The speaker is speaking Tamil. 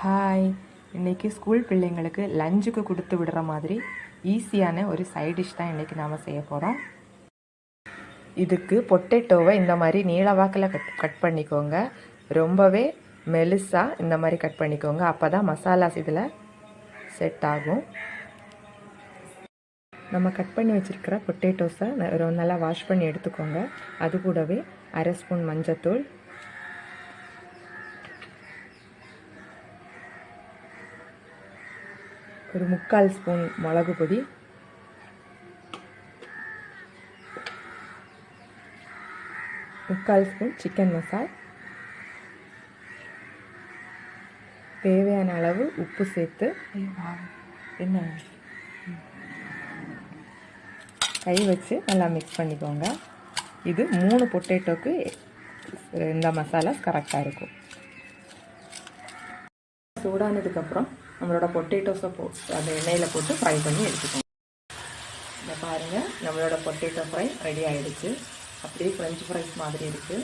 ஹாய், இன்றைக்கி ஸ்கூல் பிள்ளைங்களுக்கு லஞ்சுக்கு கொடுத்து விடுற மாதிரி ஈஸியான ஒரு சைட் டிஷ் தான் இன்றைக்கி நாம் செய்ய போகிறோம். இதுக்கு பொட்டேட்டோவை இந்த மாதிரி நீள வாக்கில் கட் பண்ணிக்கோங்க. ரொம்பவே மெலிசாக இந்த மாதிரி கட் பண்ணிக்கோங்க. அப்போ தான் மசாலாஸ் இதில் செட் ஆகும். நம்ம கட் பண்ணி வச்சுருக்கிற பொட்டேட்டோஸை நல்லா வாஷ் பண்ணி எடுத்துக்கோங்க. அது கூடவே 1/2 ஸ்பூன் மஞ்சத்தூள், ஒரு 3/4 ஸ்பூன் மிளகு பொடி, முக்கால் ஸ்பூன் சிக்கன் மசாலா, தேவையான அளவு உப்பு சேர்த்து என்ன கை வச்சு நல்லா மிக்ஸ் பண்ணிக்கோங்க. இது 3 பொட்டேட்டோக்கு இந்த மசாலா கரெக்டாக இருக்கும். சூடானதுக்கப்புறம் நம்மளோட பொட்டேட்டோஸை அந்த எண்ணெயில் போட்டு ஃப்ரை பண்ணி எடுத்துக்கோங்க. இந்த பாருங்கள், நம்மளோட பொட்டேட்டோ ஃப்ரை ரெடி ஆகிடுச்சு. அப்படியே ஃப்ரெஞ்ச் ஃப்ரைஸ் மாதிரி இருக்குது.